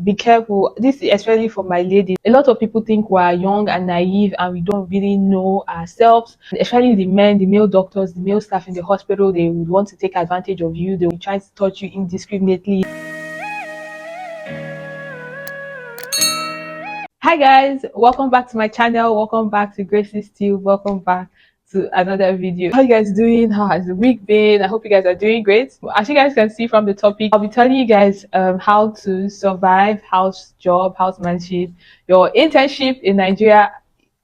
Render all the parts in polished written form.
be careful. This is especially for my ladies. A lot of people think we're young and naive and we don't really know ourselves. Especially the men, the male doctors, the male staff in the hospital, they would want to take advantage of you. They will try to touch you indiscriminately. Hi guys, welcome back to my channel. Welcome back to Gracie's Tube. Welcome back to another video. How you guys doing? How has the week been? I hope you guys are doing great. As you guys can see from the topic, I'll be telling you guys how to survive housemanship, your internship in Nigeria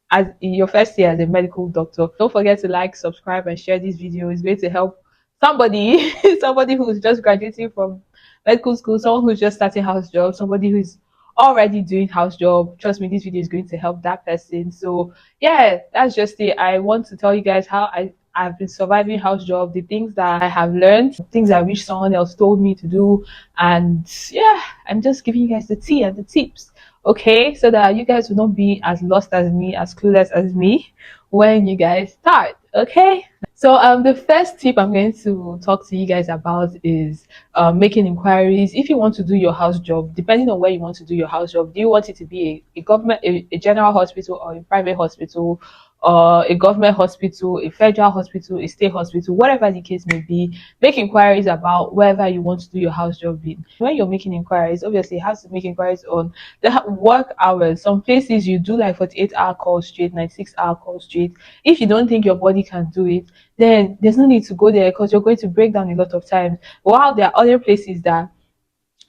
as in your first year as a medical doctor. Don't forget to like, subscribe, and share this video. It's going to help somebody, somebody who's just graduating from medical school, someone who's just starting house job, somebody who's already doing house job. Trust me, this video is going to help that person. So yeah, that's just it. I want to tell you guys how I've been surviving house job, the things that I have learned, things I wish someone else told me to do, and yeah, I'm just giving you guys the tea and the tips, okay, so that you guys will not be as lost as me, as clueless as me when you guys start. Okay, so the first tip I'm going to talk to you guys about is making inquiries. If you want to do your house job, depending on where you want to do your house job, do you want it to be a government, a general hospital, or a private hospital, or a government hospital, a federal hospital, a state hospital, whatever the case may be? Make inquiries about wherever you want to do your house job in. When you're making inquiries, obviously you have to make inquiries on the work hours. Some places you do like 48-hour calls straight, 96-hour calls straight. If you don't think your body can do it, then there's no need to go there because you're going to break down a lot of times. While there are other places that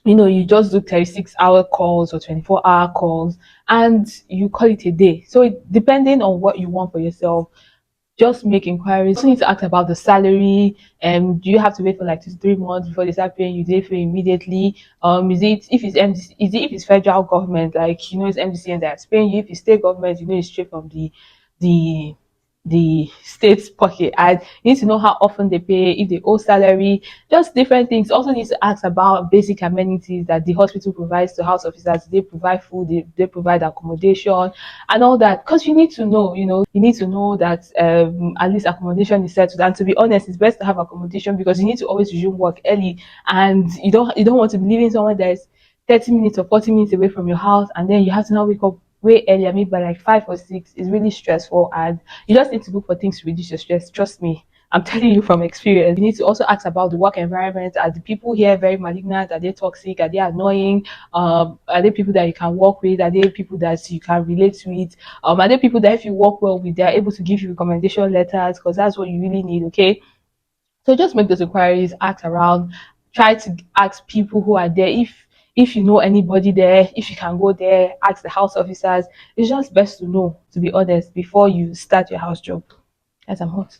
you just do 36-hour calls or 24-hour calls and you call it a day. So depending on what you want for yourself, just make inquiries. You also need to ask about the salary. Do you have to wait for like 2 to 3 months before they start paying you? Do they pay immediately? Is it if it's MDC, is it if it's federal government, like it's MDC and that's paying you? If it's state government, it's straight from the the state's pocket. And you need to know how often they pay, if they owe salary, just different things. Also need to ask about basic amenities that the hospital provides to house officers. They provide food, they provide accommodation and all that, because you need to know, you need to know that at least accommodation is settled. And to be honest, it's best to have accommodation because you need to always resume work early, and you don't want to be leaving someone that is 30 minutes or 40 minutes away from your house, and then you have to now wake up way earlier, maybe by like 5 or 6. Is really stressful, and you just need to look for things to reduce your stress. Trust me, I'm telling you from experience. You need to also ask about the work environment. Are the people here very malignant? Are they toxic? Are they annoying? Are they people that you can work with? Are they people that you can relate with? Are they people that if you work well with, they're able to give you recommendation letters, because that's what you really need. Okay, so just make those inquiries, ask around, try to ask people who are there. If you know anybody there, if you can go there, ask the house officers. It's just best to know, to be honest, before you start your house job. As I'm hot.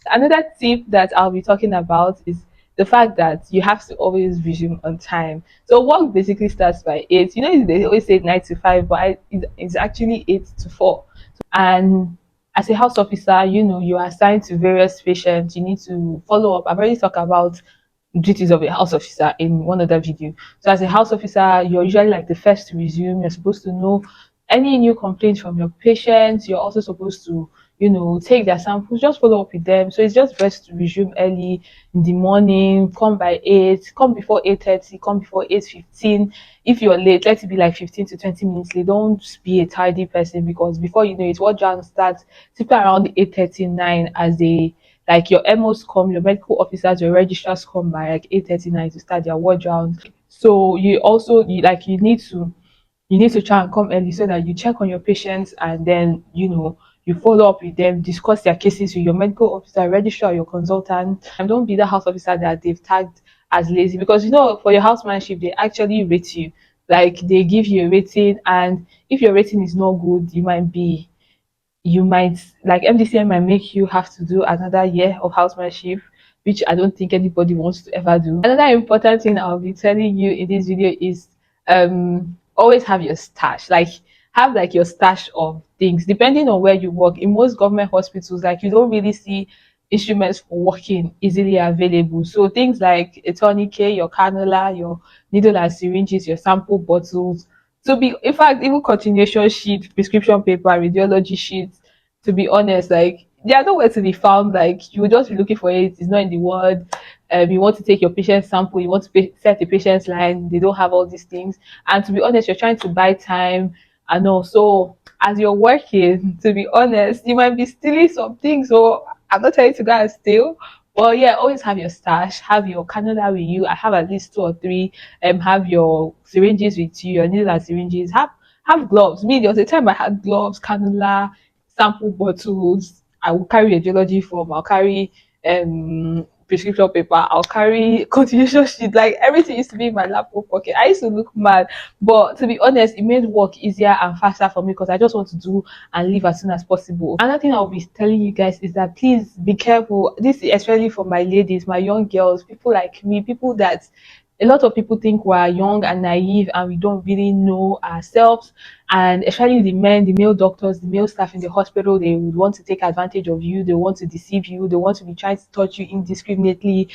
Another tip that I'll be talking about is the fact that you have to always resume on time. So work basically starts by 8. They always say 9 to 5, but it's actually 8 to 4. And as a house officer, you are assigned to various patients. You need to follow up. I've already talked about duties of a house officer in one other video. So as a house officer, you're usually like the first to resume. You're supposed to know any new complaints from your patients. You're also supposed to take their samples, just follow up with them. So it's just best to resume early in the morning, come by 8, come before 8:30, come before 8:15. If you're late, let it be like 15 to 20 minutes late. Don't be a tidy person, because before you know it, what round starts typically around 8:39, as they like your MOs come, your medical officers, your registrars come by like 8:39 to start their ward round. So you need to try and come early so that you check on your patients, and then you follow up with them, discuss their cases with your medical officer, registrar, your consultant. And don't be the house officer that they've tagged as lazy, because for your housemanship they actually rate you. Like they give you a rating, and if your rating is not good, you might like MDCM might make you have to do another year of housemanship, which I don't think anybody wants to ever do. Another important thing I'll be telling you in this video is always have your stash. Like have like your stash of things depending on where you work. In most government hospitals, like you don't really see instruments for working easily available. So things like a tourniquet, your cannula, your needle and syringes, your sample bottles, to be in fact even continuation sheet, prescription paper, radiology sheets. To be honest, like they are nowhere to be found. Like you will just be looking for it, it's not in the ward. you want to take your patient sample, you want to set the patient's line, they don't have all these things. And to be honest, you're trying to buy time and also as you're working, to be honest, you might be stealing some things. So I'm not telling you to go and steal. Well, yeah, always have your stash, have your cannula with you. I have at least two or three. Have your syringes with you, your needle and syringes. Have gloves. Me, there was a time I had gloves, cannula, sample bottles. I will carry a geology form. I'll carry prescription paper. I'll carry continuation sheet. Like everything used to be in my laptop pocket. I used to look mad, but to be honest, it made work easier and faster for me because I just want to do and leave as soon as possible. Another thing I'll be telling you guys is that please be careful. This is especially for my ladies, my young girls, people like me, people that a lot of people think we're young and naive and we don't really know ourselves. And especially the men, the male doctors, the male staff in the hospital, they would want to take advantage of you, they want to deceive you, they want to be trying to touch you indiscriminately.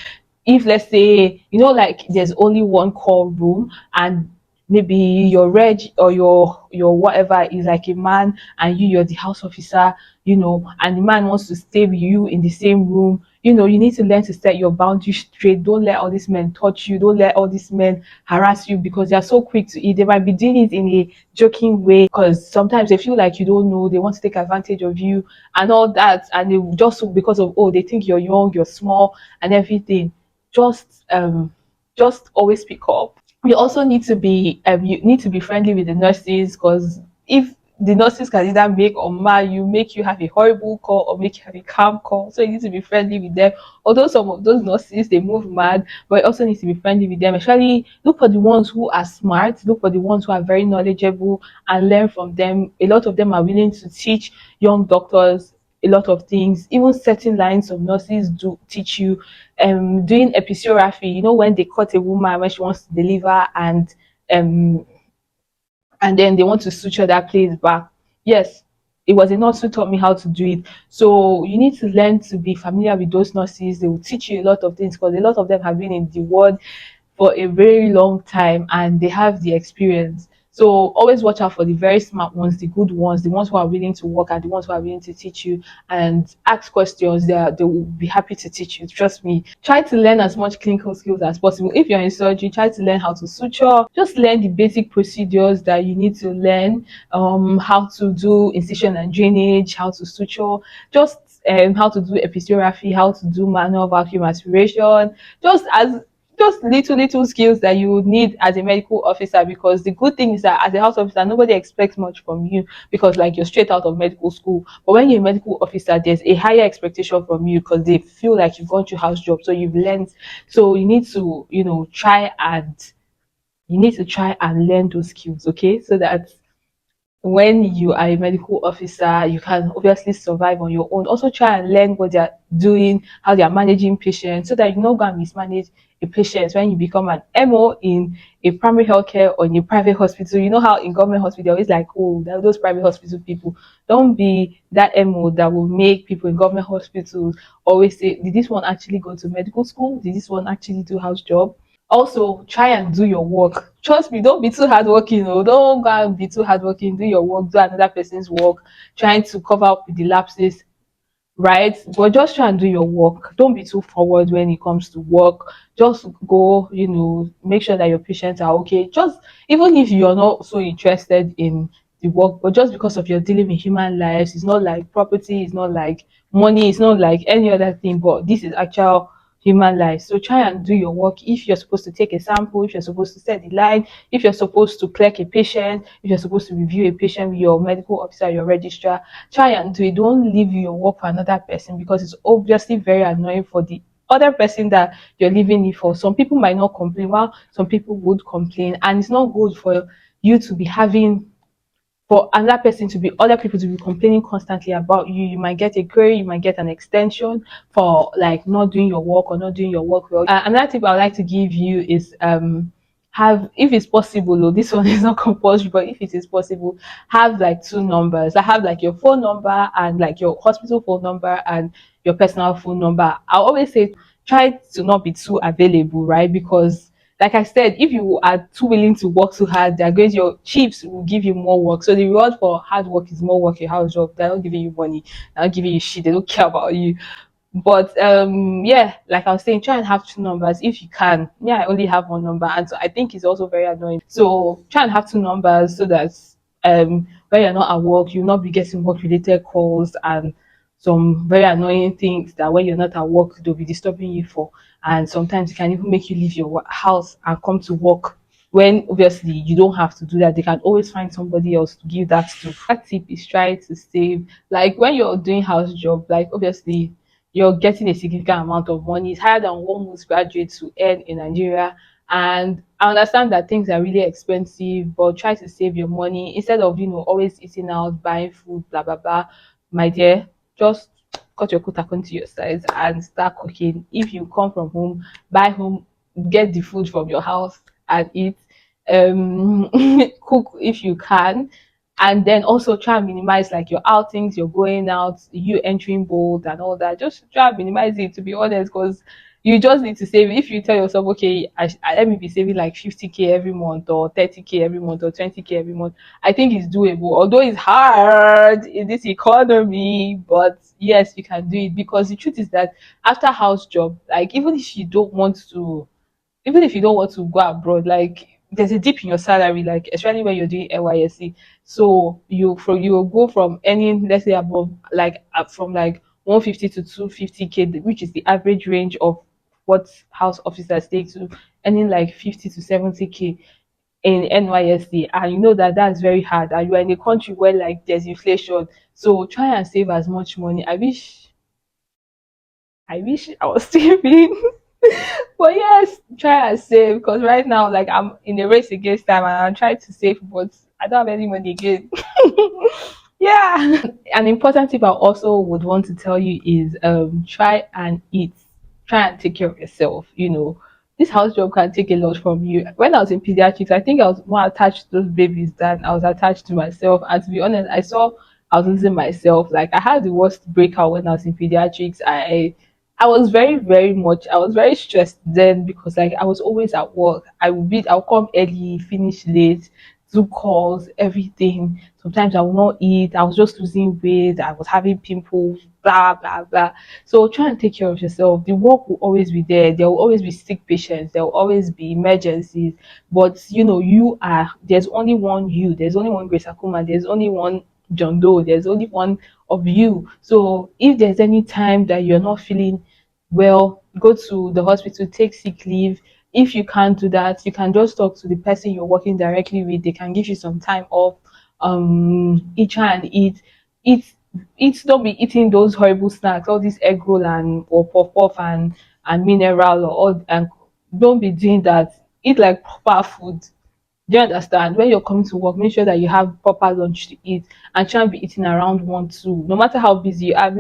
If let's say, like there's only one call room and maybe your reg or your whatever is like a man and you're the house officer, and the man wants to stay with you in the same room. You need to learn to set your boundaries straight. Don't let all these men touch you. Don't let all these men harass you because they're so quick to eat. They might be doing it in a joking way because sometimes they feel like you don't know. They want to take advantage of you and all that. And they just because of, they think you're young, you're small and everything. Just always speak up. You also need to be you need to be friendly with the nurses because if the nurses can either make you have a horrible call or make you have a calm call. So you need to be friendly with them. Although some of those nurses they move mad, but you also need to be friendly with them. Especially look for the ones who are smart, look for the ones who are very knowledgeable and learn from them. A lot of them are willing to teach young doctors a lot of things. Even certain lines of nurses do teach you doing episuraphy, when they cut a woman when she wants to deliver um and then they want to suture that place back. Yes, it was a nurse who taught me how to do it. So you need to learn to be familiar with those nurses. They will teach you a lot of things because a lot of them have been in the world for a very long time and they have the experience. So always watch out for the very smart ones, the good ones, the ones who are willing to work and the ones who are willing to teach you and ask questions. They will be happy to teach you. Trust me. Try to learn as much clinical skills as possible. If you're in surgery, try to learn how to suture. Just learn the basic procedures that you need to learn. How to do incision and drainage, how to suture, just how to do episuraphy, how to do manual vacuum aspiration, just little skills that you would need as a medical officer because the good thing is that as a house officer nobody expects much from you because like you're straight out of medical school, but when you're a medical officer there's a higher expectation from you because they feel like you've gone through house job, so you've learned. So you need to try and learn those skills, okay, so that when you are a medical officer, you can obviously survive on your own. Also, try and learn what they're doing, how they're managing patients, so that you know go and mismanage a patient when you become an MO in a primary healthcare or in a private hospital. You know how in government hospital, they're always like, oh, those private hospital people. Don't be that MO that will make people in government hospitals always say, did this one actually go to medical school? Did this one actually do house job? Also try and do your work. Trust me, don't be too hardworking. Oh, don't go and be too hardworking. Do your work, do another person's work, trying to cover up with the lapses, right? But just try and do your work. Don't be too forward when it comes to work. Just go, make sure that your patients are okay. Just even if you're not so interested in the work, but just because of you're dealing with human lives, it's not like property, it's not like money, it's not like any other thing, but this is actual human life. So try and do your work. If you're supposed to take a sample, if you're supposed to set the line, if you're supposed to clerk a patient, if you're supposed to review a patient with your medical officer, your registrar, try and do it. Don't leave your work for another person because it's obviously very annoying for the other person that you're leaving it for. Some people might not complain, while some people would complain, and it's not good for you to be having for another person to be other people to be complaining constantly about you. You might get a query, you might get an extension for like not doing your work or not doing your work well. Another tip I would like to give you is have, if it's possible, though this one is not compulsory, but if it is possible, have like two numbers. I have like your phone number and like your hospital phone number and your personal phone number. I always say try to not be too available, right? Because like I said, if you are too willing to work too hard, they're going to, your chiefs will give you more work. So the reward for hard work is more work, your house job. They're not giving you money, they're not giving you shit, they don't care about you. But yeah, like I was saying, try and have two numbers if you can. Yeah, I only have one number, and so I think it's also very annoying. So try and have two numbers so that when you're not at work, you'll not be getting work related calls and some very annoying things that when you're not at work they'll be disturbing you for. And sometimes it can even make you leave your house and come to work when obviously you don't have to do that. They can always find somebody else to give that to. That tip is try to save. Like when you're doing house job, like obviously you're getting a significant amount of money. It's higher than what most graduates to earn in Nigeria. And I understand that things are really expensive, but try to save your money instead of always eating out, buying food, blah blah blah. My dear, just cut your coat according to your size and start cooking. If you come from home, buy home, get the food from your house and eat. Cook if you can, and then also try and minimize like your outings, you're going out, you entering bold and all that. Just try and minimize it, to be honest, because you just need to save. If you tell yourself, okay, let me be saving like 50K every month or 30K every month or 20K every month, I think it's doable, although it's hard in this economy. But yes, you can do it, because the truth is that after house job, like even if you don't want to go abroad, like there's a dip in your salary, like especially when you're doing NYSC. So you will go from earning, let's say, above like from like 150 to 250K, which is the average range of what house officers take, to earning like 50 to 70K in NYSC. And you know that that's very hard, and you are in a country where like there's inflation. So try and save as much money. I wish I was saving. But yes, try and save, because right now, like I'm in a race against time and I'm trying to save, but I don't have any money again. Yeah. An important tip I also would want to tell you is try and eat, try and take care of yourself. This house job can take a lot from you. When I was in pediatrics, I think I was more attached to those babies than I was attached to myself. And to be honest, I saw I was losing myself. Like I had the worst breakout when I was in pediatrics. I was I was very stressed then, because like I was always at work. I'll come early, finish late, do calls, everything. Sometimes I will not eat. I was just losing weight. I was having pimples, blah, blah, blah. So try and take care of yourself. The work will always be there. There will always be sick patients. There will always be emergencies. But there's only one you. There's only one Grace Akuma. There's only one John Doe. There's only one of you. So if there's any time that you're not feeling well, go to the hospital, take sick leave. If you can't do that, you can just talk to the person you're working directly with. They can give you some time off. Eat, try and eat eat don't be eating those horrible snacks, all this egg roll and or puff puff and mineral or all, and don't be doing that. Eat like proper food. Do you understand? When you're coming to work, make sure that you have proper lunch to eat, and try and be eating around 1, 2. No matter how busy you are.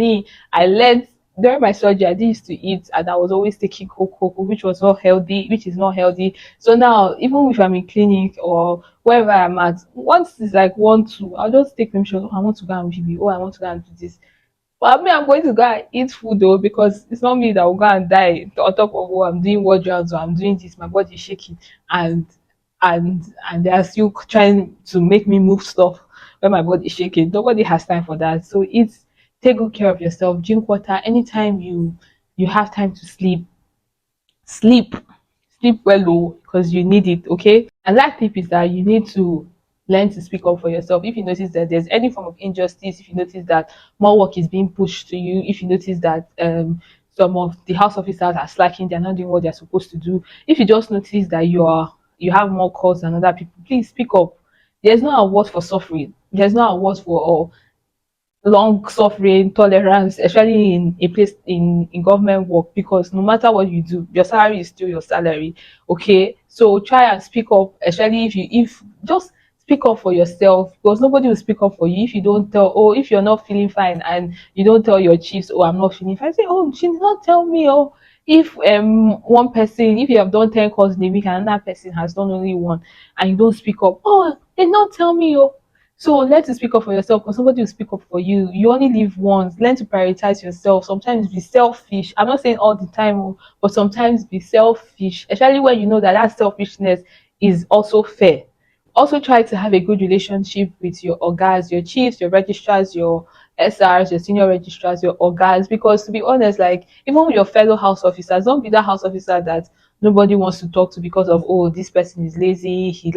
I learned during my surgery, I did used to eat, and I was always taking cocoa, which is not healthy. So now, even if I'm in clinic or wherever I'm at, once it's like 1, 2, I'll just take them sure. Oh, I want to go and review. Oh, I want to go and do this. But I'm going to go and eat food though, because it's not me that will go and die on top of, oh, I'm doing ward rounds or I'm doing this, my body is shaking, and and they are still trying to make me move stuff when my body is shaking. Nobody has time for that. So take good care of yourself, drink water anytime you have time to sleep. Sleep. Sleep well, oh, because you need it, okay? And that tip is that you need to learn to speak up for yourself. If you notice that there's any form of injustice, if you notice that more work is being pushed to you, if you notice that some of the house officers are slacking, they're not doing what they're supposed to do, if you just notice that you have more calls than other people, please speak up. There's no award for suffering. There's no award for long suffering, tolerance, especially in a place in government work, because no matter what you do, your salary is still your salary. Okay, so try and speak up, especially if just speak up for yourself, because nobody will speak up for you if you don't tell. Oh, if you're not feeling fine and you don't tell your chiefs, oh, I'm not feeling fine. Say, oh, she did not tell me. Oh, if one person, if you have done 10 calls in a week and another person has done only one, and you don't speak up, oh, they not tell me. Oh, so learn to speak up for yourself, because somebody will speak up for you. You only live once. Learn to prioritize yourself. Sometimes be selfish. I'm not saying all the time, oh, but sometimes be selfish, especially when you know that that selfishness is also fair. Also try to have a good relationship with your orgas, your chiefs, your registrars, your SRs, your senior registrars, your orgas, because to be honest, like even with your fellow house officers, don't be that house officer that nobody wants to talk to because of, oh, this person is lazy, he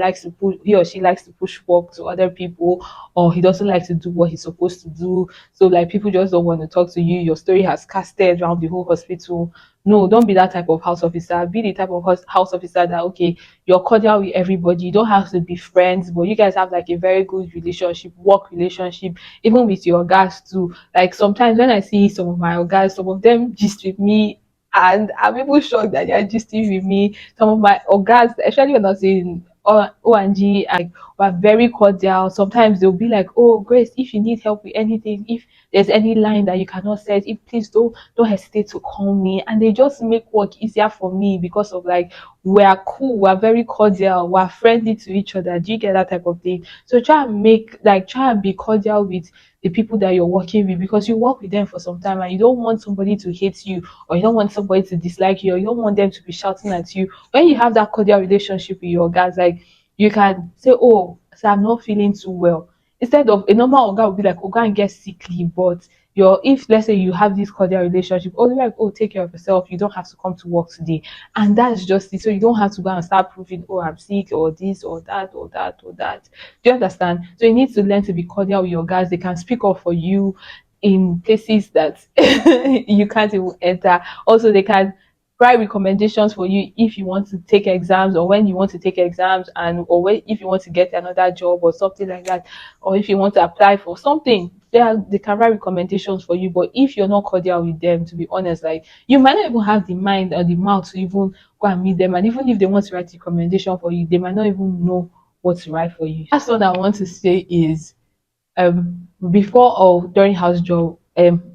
or she likes to push work to other people, or he doesn't like to do what he's supposed to do. So like people just don't want to talk to you. Your story has casted around the whole hospital. No, don't be that type of house officer. Be the type of house officer that, okay, you're cordial with everybody. You don't have to be friends, but you guys have like a very good relationship, work relationship, even with your guys too. Like sometimes when I see some of my guys, some of them gist with me, and I'm even shocked that they're gisting with me. Some of my orgas, especially when I was in ONG, like were very cordial. Sometimes they'll be like, "Oh, Grace, if you need help with anything, if there's any line that you cannot set, if please don't hesitate to call me." And they just make work easier for me because of like we're cool, we're very cordial, we're friendly to each other. Do you get that type of thing? So try and be cordial with the people that you're working with, because you work with them for some time and you don't want somebody to hate you, or you don't want somebody to dislike you, or you don't want them to be shouting at you. When you have that cordial relationship with your guys, like you can say, "Oh, so I'm not feeling too well." Instead of a normal guy would be like, "Oh, go and get sick leave," but your if let's say you have this cordial relationship, oh, like, "Oh, take care of yourself. You don't have to come to work today," and that's just it. So you don't have to go and start proving, "Oh, I'm sick," or this or that or that or that. Do you understand? So you need to learn to be cordial with your guys. They can speak up for you in places that you can't even enter. Also, they can write recommendations for you if you want to take exams, or when you want to take exams, and or when, if you want to get another job or something like that, or if you want to apply for something, they can write recommendations for you. But if you're not cordial with them, to be honest, like you might not even have the mind or the mouth to even go and meet them, and even if they want to write recommendation for you, they might not even know what to write for you. That's what I want to say is before or during house job,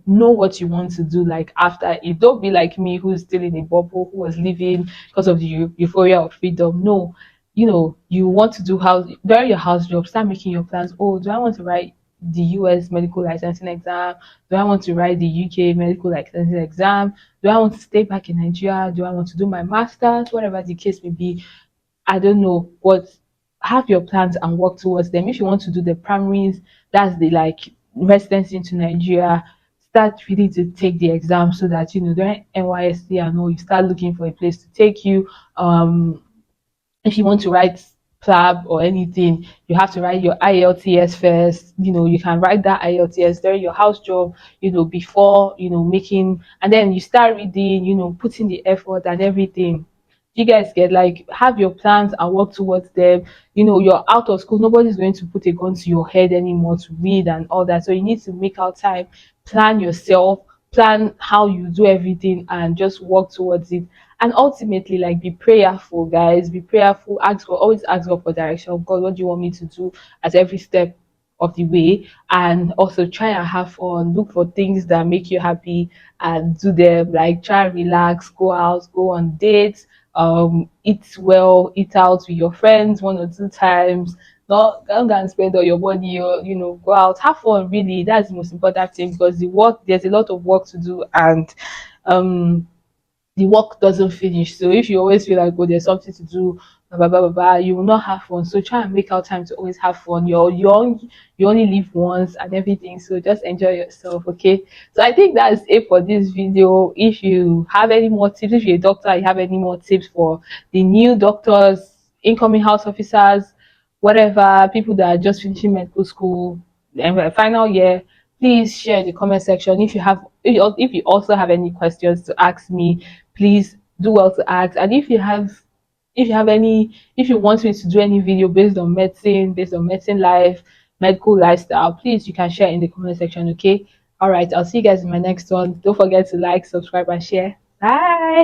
know what you want to do like after it. Don't be like me, who's still in a bubble, who was living because of the euphoria of freedom. No, you want to do house during your house job, start making your plans. Oh, do I want to write the US medical licensing exam? Do I want to write the UK medical licensing exam? Do I want to stay back in Nigeria? Do I want to do my masters? Whatever the case may be, I don't know, but have your plans and work towards them. If you want to do the primaries, that's the like residency into Nigeria, start really to take the exam so that during NYSC and all, you start looking for a place to take you. If you want to write PLAB or anything, you have to write your IELTS first. You can write that IELTS during your house job, before, making, and then you start reading, putting the effort and everything. You guys get, like, have your plans and work towards them. You're out of school, nobody's going to put a gun to your head anymore to read and all that. So you need to make out time, plan yourself, plan how you do everything, and just work towards it. And ultimately, like, be prayerful, guys. Be prayerful. Ask God, always ask God for direction. God, what do you want me to do at every step of the way? And also try and have fun. Look for things that make you happy and do them. Like, try and relax, go out, go on dates, eat well, eat out with your friends 1 or 2 times. Not don't go and spend all your money, or go out, have fun. Really, that's the most important thing, because there's a lot of work to do, and um the work doesn't finish. So if you always feel like, oh, there's something to do, blah, blah, blah, blah, blah, you will not have fun. So try and make out time to always have fun. You only live once and everything. So just enjoy yourself, okay? So I think that's it for this video. If you have any more tips, if you're a doctor, you have any more tips for the new doctors, incoming house officers, whatever, people that are just finishing medical school and final year, please share in the comment section. If you also have any questions to ask me, please do well to ask. And if you want me to do any video based on medicine life, medical lifestyle, please, you can share in the comment section. Okay, all right, I'll see you guys in my next one. Don't forget to like, subscribe, and share. Bye.